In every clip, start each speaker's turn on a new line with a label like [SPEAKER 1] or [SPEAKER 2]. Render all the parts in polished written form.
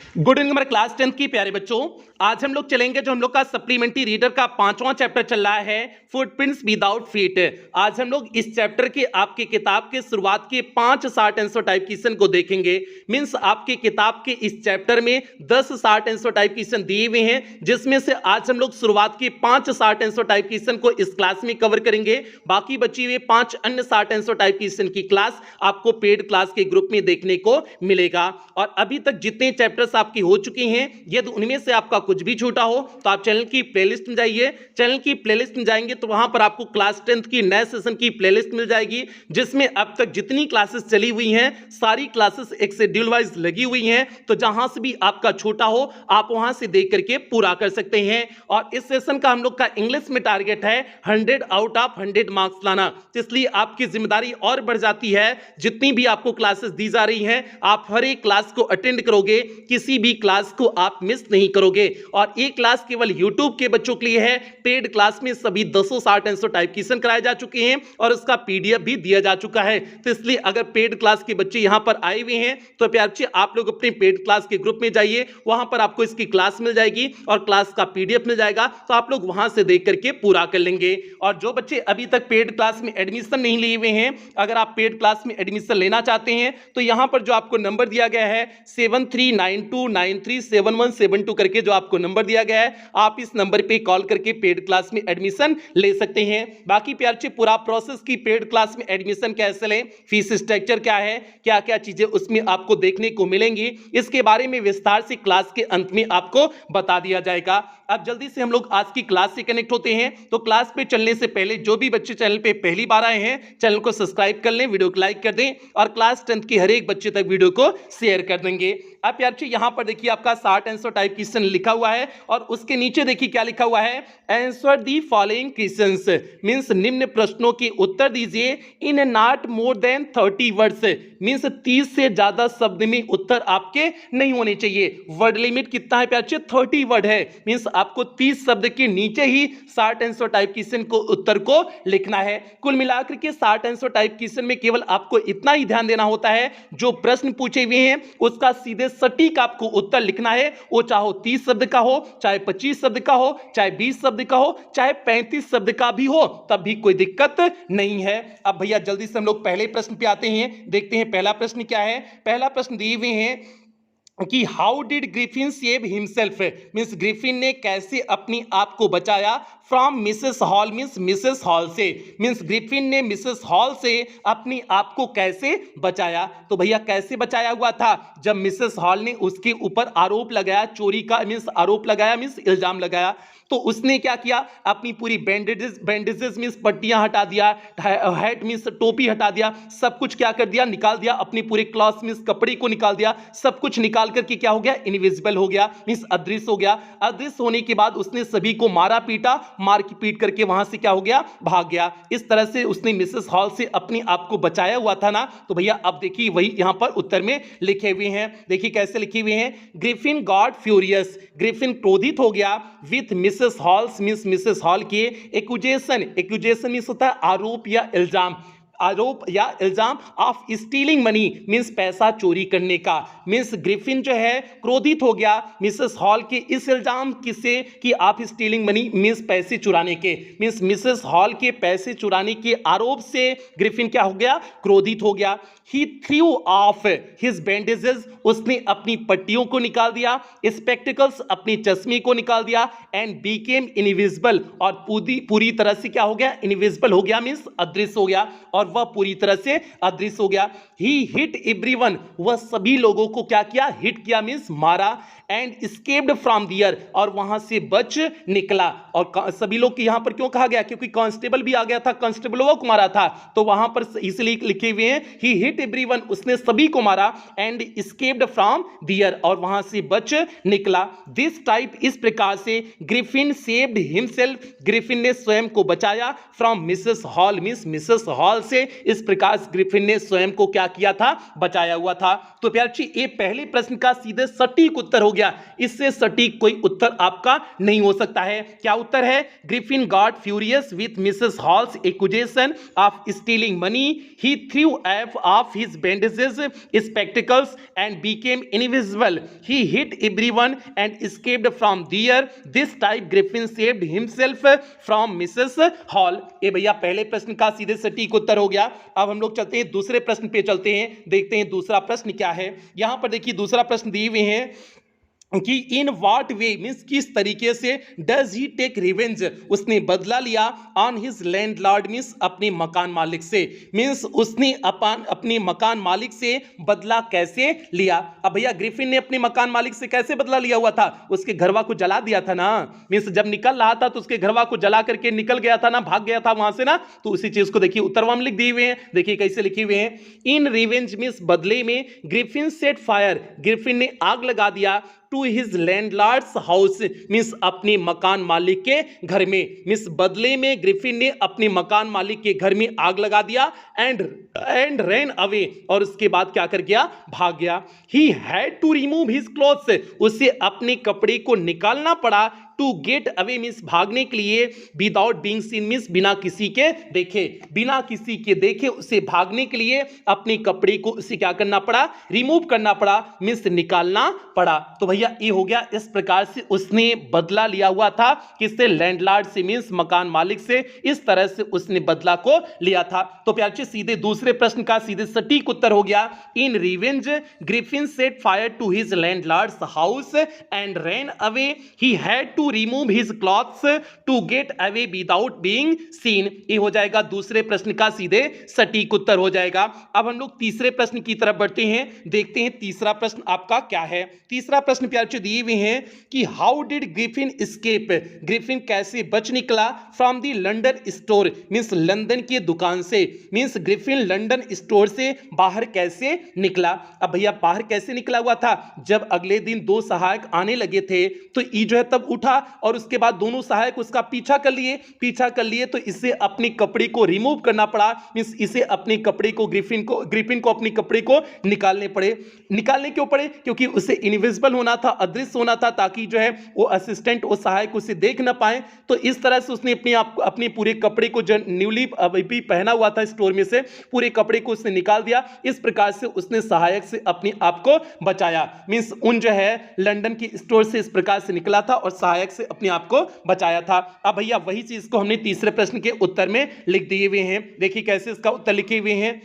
[SPEAKER 1] Good evening हमारे class 10 की प्यारे बच्चों। आज हम लोग चलेंगे जो हम लोग का सप्लीमेंट्री रीडर का 5वां चैप्टर चल रहा है, फुटप्रिंट्स विदाउट फीट। आज हम लोग इस चैप्टर के आपके किताब के शुरुआत के 5 शॉर्ट आंसर टाइप क्वेश्चन को देखेंगे। मींस आपके किताब के इस चैप्टर में 10 शॉर्ट आंसर टाइप क्वेश्चन दिए हुए हैं, जिसमें से आज हम लोग शुरुआत के 5 शॉर्ट आंसर टाइप क्वेश्चन को इस क्लास में कवर करेंगे। बाकी बची हुए 5 अन्य शॉर्ट आंसर टाइप क्वेश्चन की क्लास आपको पेड क्लास के ग्रुप में देखने को मिलेगा। और अभी तक जितने चैप्टर्स आपकी हो चुकी हैं, यदि उनमें से आपका कुछ भी छूटा हो तो आप चैनल की प्लेलिस्ट में जाइए। चैनल की प्लेलिस्ट में जाएंगे तो वहां पर आपको क्लास 10 की नए सेशन की प्लेलिस्ट मिल जाएगी, जिसमें अब तक जितनी क्लासेस चली हुई हैं सारी क्लासेस एक शेड्यूल वाइज लगी हुई हैं। तो जहां से भी आपका छूटा हो आप वहां से देख करके पूरा कर सकते हैं। और इस सेशन का हम लोग का इंग्लिश में टारगेट है 100 आउट ऑफ 100 मार्क्स लाना, तो इसलिए आपकी जिम्मेदारी और बढ़ जाती है। जितनी भी आपको क्लासेस दी जा रही हैं आप हर एक क्लास को अटेंड करोगे, किसी भी क्लास को आप मिस नहीं करोगे। और एक क्लास केवल यूट्यूब के बच्चों के लिए है। पेड क्लास में सभी 10 शॉर्ट आंसर टाइप क्वेश्चन कराए जा चुके हैं और उसका पीडीएफ भी दिया जा चुका है। तो इसलिए अगर पेड क्लास के बच्चे यहां पर आए हुए हैं तो प्यारे बच्चे आप लोग अपने पेड क्लास के ग्रुप में जाइए, वहां पर आपको इसकी क्लास मिल जाएगी और क्लास का पीडीएफ मिल जाएगा, तो आप लोग वहां से देख करके पूरा कर लेंगे। और जो बच्चे अभी तक पेड क्लास में एडमिशन नहीं लिए हुए हैं, अगर आप पेड क्लास में एडमिशन लेना चाहते हैं तो यहां पर जो आपको नंबर दिया गया है 7392937172 करके जो आपको नंबर दिया गया है, आप इस नंबर पे कॉल करके पेड क्लास में एडमिशन ले सकते हैं। बाकी प्यारे बच्चे पूरा प्रोसेस की पेड क्लास में एडमिशन कैसे लें, फीस स्ट्रक्चर क्या है, क्या क्या चीजें उसमें आपको देखने को मिलेंगी, इसके बारे में विस्तार से क्लास के अंत में आपको बता दिया जाएगा। अब जल्दी से हम लोग आज की क्लास से कनेक्ट होते हैं। तो क्लास पे चलने से पहले जो भी बच्चे चैनल पे पहली बार आए हैं चैनल को सब्सक्राइब कर लें, वीडियो को लाइक कर दें और क्लास 10 के हर एक बच्चे तक वीडियो को शेयर कर देंगे। अब यार यहां पर देखिए आपका शॉर्ट आंसर टाइप क्वेश्चन लिखा हुआ है और उसके नीचे देखिए क्या लिखा हुआ है, answer the following questions, means निम्न प्रश्नों के उत्तर दीजिए in not more than 30 words, means 30 से ज्यादा शब्द में उत्तर आपके नहीं होने चाहिए। वर्ड लिमिट कितना है प्यारे, 30 वर्ड है, मींस आपको 30 शब्द के नीचे ही शॉर्ट आंसर टाइप क्वेश्चन को उत्तर को लिखना है। कुल मिलाकर के शॉर्ट आंसर टाइप क्वेश्चन में केवल आपको इतना ही ध्यान देना होता है, जो प्रश्न पूछे हुए हैं उसका सीधे सटीक आपको उत्तर लिखना है। वो चाहे 30 शब्द का हो, चाहे 25 शब्द का हो, चाहे 20 शब्द का हो, चाहे 35 शब्द का भी हो, तब भी कोई दिक्कत नहीं है। अब भैया जल्दी से हम लोग पहले प्रश्न पे आते हैं, देखते हैं पहला प्रश्न क्या है। पहला प्रश्न दिए हुए हैं कि how did Griffin save himself, means Griffin ने कैसे अपनी आप को बचाया from Mrs hall, means Mrs hall से, मींस ग्रिफिन ने मिसेस हॉल से अपनी आप को कैसे बचाया। तो भैया कैसे बचाया हुआ था, जब मिसेस हॉल ने उसके ऊपर आरोप लगाया चोरी का, मींस आरोप लगाया, मींस इल्जाम लगाया, तो उसने क्या किया, अपनी पूरी बैंडेजेस मींस पट्टियां हटा दिया, हैट मींस टोपी हटा दिया, सब कुछ क्या कर दिया, निकाल दिया, अपनी पूरी क्लॉथ मींस कपड़े को निकाल दिया, सब कुछ निकाल करके क्या हो गया, इनविजिबल हो गया, मींस अदृश्य हो गया। अदृश्य होने के बाद उसने सभी को मारा पीटा, मार की पीट करके वहां से क्या हो गया, भाग गया। इस तरह से उसने मिसेस हॉल से अपनी आप को बचाया हुआ था ना। तो भैया अब देखिए वही यहां पर उत्तर में लिखे हुए हैं, देखिए कैसे लिखे हुए हैं, ग्रिफिन गॉट फ्यूरियस, ग्रिफिन क्रोधित हो गया with Mrs halls, means Mrs hall के एक्यूजेशन, एक्यूजेशन मींस होता है आरोप या इल्जाम, आरोप या इल्जाम ऑफ स्टीलिंग मनी, मींस पैसा चोरी करने का। मींस ग्रिफिन जो है क्रोधित हो गया मिसेस हॉल के इस इल्जाम किसे कि आप स्टीलिंग मनी, मींस पैसे चुराने के, मींस मिसेस हॉल के पैसे चुराने के आरोप से ग्रिफिन क्या हो गया, क्रोधित हो गया। ही थ्रू ऑफ हिज बैंडेजेस, उसने अपनी पट्टियों को निकाल दिया, स्पेक्टिकल्स अपनी चश्मे को निकाल दिया, एंड बीकेम इनविजिबल, और पूरी तरह से क्या हो गया, इनविजिबल हो गया, मींस अदृश्य हो गया, और वह पूरी तरह से अदृश्य हो गया। ही हिट एवरीवन, वह सभी लोगों को क्या किया, हिट किया, मींस मारा, एंड एस्केप्ड फ्रॉम दियर, और वहां से बच निकला। और सभी लोग की यहां पर क्यों कहा गया, क्योंकि कांस्टेबल भी आ गया था, कांस्टेबल को मारा था, तो वहां पर इसलिए लिखे हुए हैं ही हिट एवरीवन, उसने सभी को मारा, एंड एस्केप्ड फ्रॉम दियर, और वहां से बच निकला। दिस टाइप, इस प्रकार से ग्रिफिन सेव्ड हिमसेल्फ, ग्रिफिन ने स्वयं को बचाया from Mrs hall, means Mrs hall से, से इस प्रकार ग्रिफिन ने स्वयं को क्या किया था, बचाया हुआ था। तो प्यारे बच्चे ये पहले प्रश्न का सीधे सटीक उत्तर हो गया, इससे सटीक कोई उत्तर आपका नहीं हो सकता है। क्या उत्तर है? Griffin got furious with Mrs halls accusation of stealing money, he through of his bandages spectacles and became invisible. He hit everyone and escaped from there. This time Griffin saved himself from Mrs. Hall. ये भैया पहले प्रश्न का सीधे सटीक उत्तर हो गया। अब हम लोग चलते हैं दूसरे प्रश्न पे चलते हैं, देखते हैं दूसरा प्रश्न क्या है। यहां पर देखिए दूसरा प्रश्न दिए हुए हैं कि इन व्हाट वे मीन्स किस तरीके से डज ही टेक रिवेंज, उसने बदला लिया ऑन हिज लैंडलॉर्ड मीन्स अपने मकान मालिक से, मीन्स उसने अपने मकान मालिक से बदला कैसे लिया। अब भैया ग्रिफिन ने अपने मकान मालिक से कैसे बदला लिया हुआ था? उसके घरवा को जला दिया था ना, मीन्स जब निकल रहा था तो उसके घरवा को जला करके निकल गया था ना, भाग गया था वहां से ना। तो उसी चीज को देखिए उत्तरवा में लिख दिए हुए हैं, देखिए कैसे लिखे हुए हैं। इन रिवेंज मीन्स बदले में ग्रिफिन सेट फायर, ग्रिफिन ने आग लगा दिया to his landlord's house means अपने मकान मालिक के घर में, मीन्स बदले में ग्रिफिन ने अपने मकान मालिक के घर में आग लगा दिया एंड रैन अवे, और उसके बाद क्या कर गया, भाग गया। He had to remove his clothes, उसे अपने कपड़े को निकालना पड़ा, टू गेट अवे मीन्स भागने के लिए, विदाउट बीइंग सीन मीन्स बिना किसी के देखे, बिना किसी के देखे उसे भागने के लिए अपने कपड़े को उसे क्या करना पड़ा, रिमूव करना पड़ा मीन्स निकालना पड़ा। तो भैया ये हो गया, इस प्रकार से उसने बदला लिया हुआ था, किससे, लैंडलॉर्ड से मीन्स मकान मालिक से, इस तरह से उसने बदला को लिया था। तो प्यारे सीधे दूसरे प्रश्न का सीधे सटीक उत्तर हो गया, in revenge Griffin set fire to his landlord's house and ran away, he had to remove his clothes to get away without being seen. ये हो जाएगा दूसरे प्रश्न का सीधे सटीक उत्तर हो जाएगा। अब हम लोग तीसरे प्रश्न की तरफ बढ़ते हैं, देखते हैं तीसरा प्रश्न आपका क्या है। तीसरा प्रश्न प्यारे दिए हुए हैं कि how did Griffin escape, Griffin कैसे बच निकला from the London store means London की दुकान से, मींस ग्रिफिन लंदन स्टोर से बाहर कैसे निकला। अब भैया बाहर कैसे निकला हुआ था, जब अगले दिन दो सहायक आने लगे थे तो ये जो है तब उठा और उसके बाद दोनों सहायक उसका पीछा कर लिए तो इसे अपने कपड़े को रिमूव करना पड़ा, मींस इसे अपने कपड़े को ग्रिफिन को अपने कपड़े को निकालने क्यों पड़े, क्योंकि उसे इनविजिबल होना था, अदृश्य होना था, ताकि जो है वो असिस्टेंट वो सहायक उसे देख ना पाए। तो इस तरह से उसने अपने पूरे कपड़े को जो न्यूली अभी पहना हुआ था स्टोर में से, पूरे कपड़े को उसने निकाल दिया। इस प्रकार से उसने सहायक से अपने आप को बचाया, मींस उन जो है लंदन की स्टोर से इस प्रकार से निकला था और सहायक से अपने आप को बचाया था। अब भैया वही चीज को हमने तीसरे प्रश्न के उत्तर में लिख दिए हुए हैं, देखिए कैसे इसका उत्तर लिखे हुए हैं।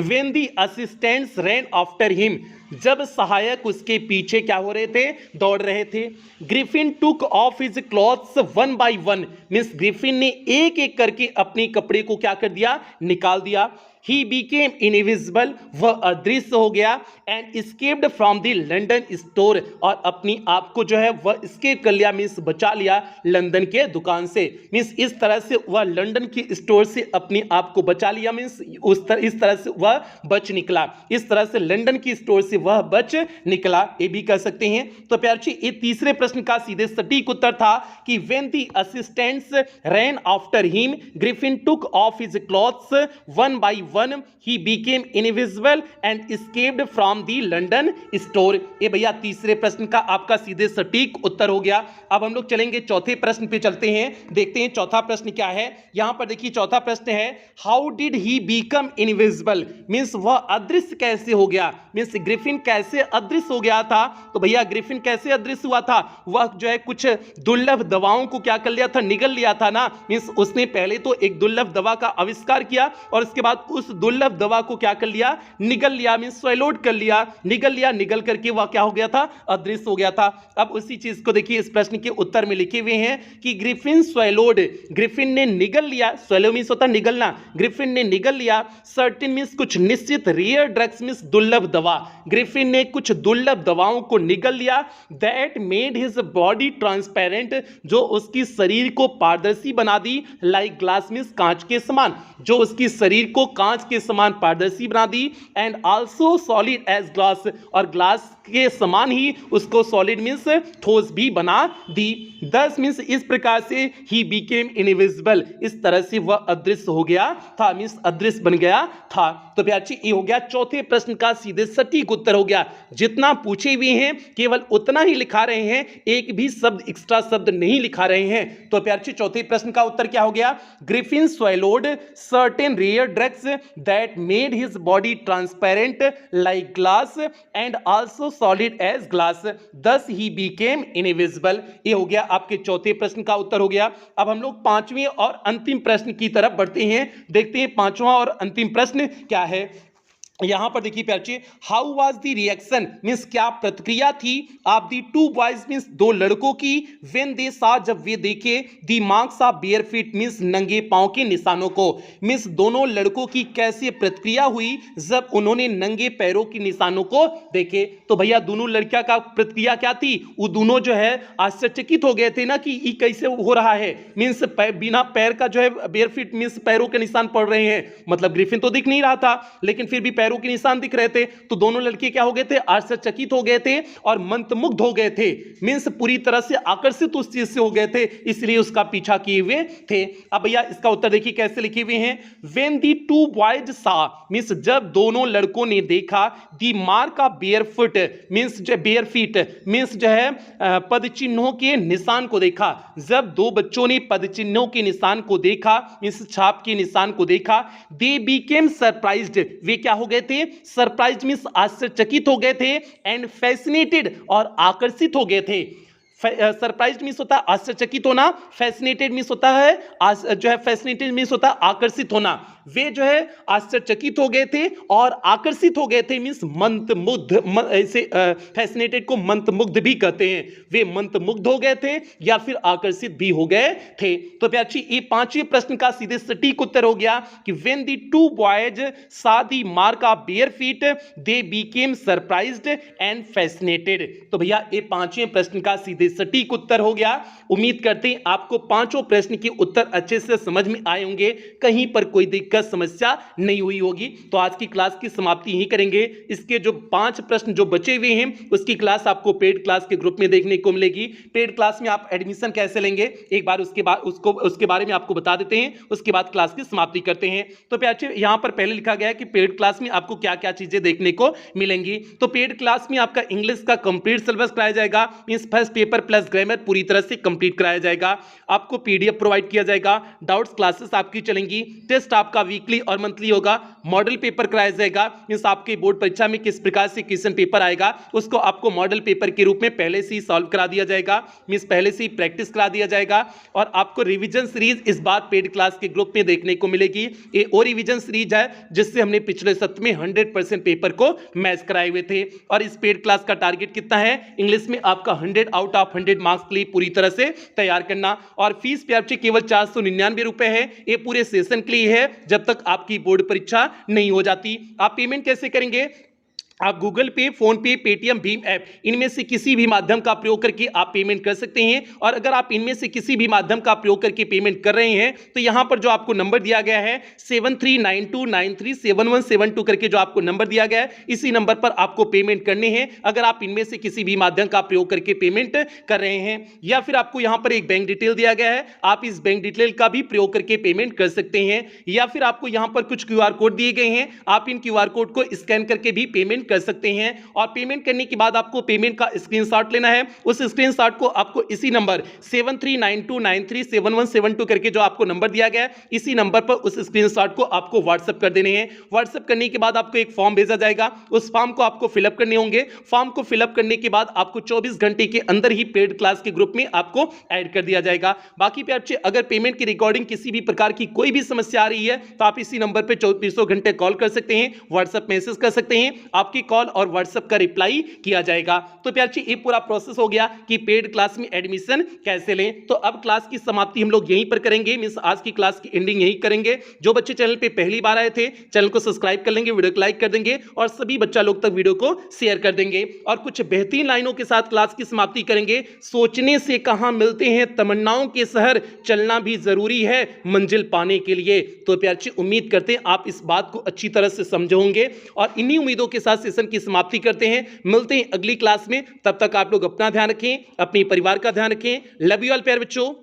[SPEAKER 1] When the assistants ran after him, जब सहायक उसके पीछे क्या हो रहे थे, दौड़ रहे थे। Griffin took off his clothes one by one, means Griffin ने एक एक करके अपने कपड़े को क्या कर दिया, निकाल दिया। ही बिकेम इनविजिबल, वह अदृश्य हो गया। And escaped from the London store, और अपनी आप को जो है वह एस्केप कर लिया, मीन्स बचा लिया लंदन के दुकान से, मीन्स इस तरह से वह लंदन की स्टोर से अपने आप को बचा लिया, मीन्स इस तरह से वह बच निकला, इस तरह से लंदन की स्टोर से वह बच निकला, ये भी कह सकते हैं। तो प्यारे ये तीसरे प्रश्न का सीधे सटीक उत्तर था कि when the assistants rain after him, Griffin took off his clothes one by one, he became invisible and escaped from the London store। ये भैया तीसरे प्रश्न का आपका सीधे सटीक उत्तर हो गया। अब हम लोग चलेंगे चौथे प्रश्न पे चलते हैं, देखते हैं चौथा प्रश्न क्या है। यहां पर देखिए चौथा प्रश्न है, how did he become invisible, means वह अदृश्य कैसे हो गया, मींस ग्रिफिन कैसे अदृश्य हो गया था। तो भैया ग्रिफिन कैसे अदृश्य हुआ था, वह जो है कुछ दुर्लभ दवाओं को क्या कर लिया था, निगल लिया था ना, मींस उसने पहले तो एक दुर्लभ दवा का आविष्कार किया और उसके बाद उस दुर्लभ दवा को क्या कर लिया, निगल लिया, मींस स्वैलोड कर लिया, निगल करके वह क्या हो गया था, अदृश्य हो गया था। अब उसी चीज को देखिए इस प्रश्न के उत्तर में लिखे हुए हैं कि ग्रिफिन स्वैलोड, ग्रिफिन ने निगल लिया, स्वैलो मींस होता निगलना, ग्रिफिन ने निगल लिया, सर्टेन मींस कुछ निश्चित, रेयर ड्रग्स मींस दुर्लभ दवा, ग्रिफिन ने कुछ दुर्लभ दवाओं को निगल लिया, that made his body transparent, जो उसकी शरीर को पारदर्शी बना दी, लाइक ग्लास मींस कांच के समान, जो उसकी शरीर को कांच के समान पारदर्शी बना दी, and also solid as glass, और ग्लास के समान ही उसको सॉलिड मींस ठोस भी बना दी। 10 मींस इस प्रकार से ही बिकेम इनविजिबल, इस तरह से वह अदृश्य हो गया था, मींस अदृश्य बन गया था। तो प्यारे ये हो गया चौथे प्रश्न का सीधे सटीक उत्तर हो गया। जितना पूछे हुए हैं केवल उतना ही लिखा रहे हैं, एक भी शब्द एक्स्ट्रा शब्द नहीं लिखा रहे हैं। तो प्यारे चौथे प्रश्न का उत्तर क्या हो गया? Griffin swallowed certain rare drugs that made his body transparent like glass and also solid as glass, thus he became invisible। ये हो गया आपके चौथे प्रश्न का उत्तर हो गया। अब हम लोग पांचवें और अंतिम प्रश्न की तरफ बढ़ते हैं, देखते हैं पांचवा और अंतिम प्रश्न क्या है। यहां पर देखिए प्यारे, how was the reaction means क्या प्रतिक्रिया थी of the two boys means दो लड़कों की, व्हेन दे सा जब वे देखे the marks of bear feet means नंगे पांव के निशानों को, मींस दोनों लड़कों की कैसे प्रतिक्रिया हुई जब उन्होंने नंगे पैरों के निशानों को देखे। तो भैया दोनों लड़कियां का प्रतिक्रिया क्या थी? वो दोनों जो है आश्चर्यचकित हो गए थे ना कि ये कैसे हो रहा है, मींस बिना पैर का जो है बेयर फीट मींस पैरों के निशान पड़ रहे हैं, मतलब ग्रिफिन तो दिख नहीं रहा था लेकिन फिर भी पैरों के निशान दिख रहे थे। तो दोनों लड़के क्या हो गए थे? आश्चर्यचकित हो गए थे और मंत्रमुग्ध हो गए थे, मींस पूरी तरह से आकर्षित उस चीज से हो गए थे, इसलिए उसका पीछा किए हुए थे। अब भैया इसका उत्तर देखिए कैसे लिखे हुए हैं। When the two boys saw means जब दोनों लड़कों ने देखा, the mark of bare foot means जो बेयर फीट मींस जो है पद चिन्हों के निशान को देखा, जब दो बच्चों ने पद चिन्हों के निशान को देखा मींस छाप के निशान को देखा, दे बिकेम सरप्राइज्ड, वे क्या हो गए थे? सरप्राइज्ड मींस आश्चर्यचकित हो गए थे, एंड फैसिनेटेड और आकर्षित हो गए थे। सरप्राइज्ड मींस होता है आश्चर्यचकित होना, फैसिनेटेड मींस होता है जो है फैसिनेटेड मींस होता है आकर्षित होना। वे जो है आश्चर्यचकित हो गए थे और आकर्षित हो गए थे, मींस मंत्रमुग्ध, ऐसे फैसिनेटेड को मंत्रमुग्ध भी कहते हैं। वे मंत्रमुग्ध हो गए थे या फिर आकर्षित भी हो गए थे। तो प्यारे ये पांचवें प्रश्न का सीधे सटीक उत्तर हो गया कि व्हेन द टू बॉयज सा the mark of bare feet they became surprised and fascinated. तो भैया ये पांचवें प्रश्न का सीधे सटीक उत्तर हो गया। उम्मीद करते हैं आपको पांचों प्रश्न के उत्तर अच्छे से समझ में आए होंगे, कहीं पर कोई दिक्कत समस्या नहीं हुई होगी। तो आज की क्लास की समाप्ति यही करेंगे। इसके जो 5 प्रश्न जो बचे हुए हैं उसकी क्लास आपको पेड क्लास के ग्रुप में देखने को मिलेगी। पेड क्लास में आप एडमिशन कैसे लेंगे एक बार उसके बारे में आपको बता देते हैं, उसके बाद क्लास की समाप्ति करते हैं। तो प्यारे यहां पर पहले लिखा गया है कि पेड क्लास में आपको क्या क्या चीजें देखने को मिलेंगी। तो पेड क्लास में आपका इंग्लिश का कंप्लीट सिलेबस कराया जाएगा, means first paper plus grammar पूरी तरह से कंप्लीट कराया जाएगा। आपको पीडीएफ प्रोवाइड किया जाएगा, डाउट्स क्लासेस आपकी चलेंगी, टेस्ट आपका वीकली और मंथली होगा, मॉडल पेपर कराया जाएगा, मींस आपके बोर्ड परीक्षा में किस प्रकार से क्वेश्चन पेपर आएगा उसको आपको मॉडल पेपर के रूप में पहले से ही सॉल्व करा दिया जाएगा, मींस पहले से ही प्रैक्टिस करा दिया जाएगा। और आपको रिवीजन सीरीज इस बार पेड क्लास के ग्रुप में देखने को मिलेगी। ये और रिवीजन सीरीज है जिससे हमने पिछले सत्र में 100% पेपर को मैच कराए हुए थे। और इस पेड क्लास का टारगेट कितना है? इंग्लिश में आपका 100 आउट ऑफ 100 मार्क्स के लिए पूरी तरह से तैयार करना। और फीस प्यारे केवल 499 रुपए है, ये पूरे सेशन के लिए है जब तक आपकी बोर्ड परीक्षा नहीं हो जाती। आप पेमेंट कैसे करेंगे? आप गूगल पे, फोन पे, पेटीएम, भीम ऐप इनमें से किसी भी माध्यम का प्रयोग करके आप पेमेंट कर सकते हैं। और अगर आप इनमें से किसी भी माध्यम का प्रयोग करके पेमेंट कर रहे हैं तो यहां पर जो आपको नंबर दिया गया है 7392937172 करके जो आपको नंबर दिया गया है, इसी नंबर पर आपको पेमेंट करने हैं अगर आप इनमें से किसी भी माध्यम का प्रयोग करके पेमेंट कर रहे हैं। या फिर आपको यहां पर एक बैंक डिटेल दिया गया है, आप इस बैंक डिटेल का भी प्रयोग करके पेमेंट कर सकते हैं। या फिर आपको यहां पर कुछ क्यूआर कोड दिए गए हैं, आप इन क्यूआर कोड को स्कैन करके भी पेमेंट कर सकते हैं। और पेमेंट करने के बाद आपको पेमेंट का स्क्रीनशॉट लेना है, उस स्क्रीनशॉट को आपको इसी नंबर 7392937172 करके जो आपको नंबर दिया गया है इसी नंबर पर उस स्क्रीनशॉट को आपको व्हाट्सएप कर देने हैं। व्हाट्सएप करने के बाद आपको एक फॉर्म भेजा जाएगा, उस फॉर्म को आपको फिलअप करने होंगे। फॉर्म को फिलअप करने के बाद आपको 24 घंटे के अंदर ही पेड क्लास के ग्रुप में आपको ऐड कर दिया जाएगा। बाकी प्यारे अगर पेमेंट की रिकॉर्डिंग किसी भी प्रकार की कोई भी समस्या आ रही है तो आप इसी नंबर पर 24 घंटे कॉल कर सकते हैं, व्हाट्सएप मैसेज कर सकते हैं, आपकी कॉल और व्हाट्सएप का रिप्लाई किया जाएगा। तो प्यारे ये पूरा प्रोसेस हो गया कि पेड क्लास में एडमिशन कैसे लें। तो अब क्लास की समाप्ति हम लोग यहीं पर करेंगे, मींस आज की क्लास की एंडिंग यहीं करेंगे। जो बच्चे चैनल पे पहली बार आए थे चैनल को सब्सक्राइब कर लेंगे, वीडियो को लाइक कर देंगे और सभी बच्चा लोग तक वीडियो को शेयर कर देंगे। और कुछ बेहतरीन लाइनों के साथ क्लास की समाप्ति करेंगे। सोचने से कहां मिलते हैं तमन्नाओं के शहर, चलना भी जरूरी है मंजिल पाने के लिए। तो प्यारे उम्मीद करते हैं आप इस बात को अच्छी तरह से समझोगे और इन्हीं उम्मीदों के साथ सेशन की समाप्ति करते हैं। मिलते हैं अगली क्लास में, तब तक आप लोग अपना ध्यान रखें, अपने परिवार का ध्यान रखें। लव यू ऑल प्यारे बच्चों।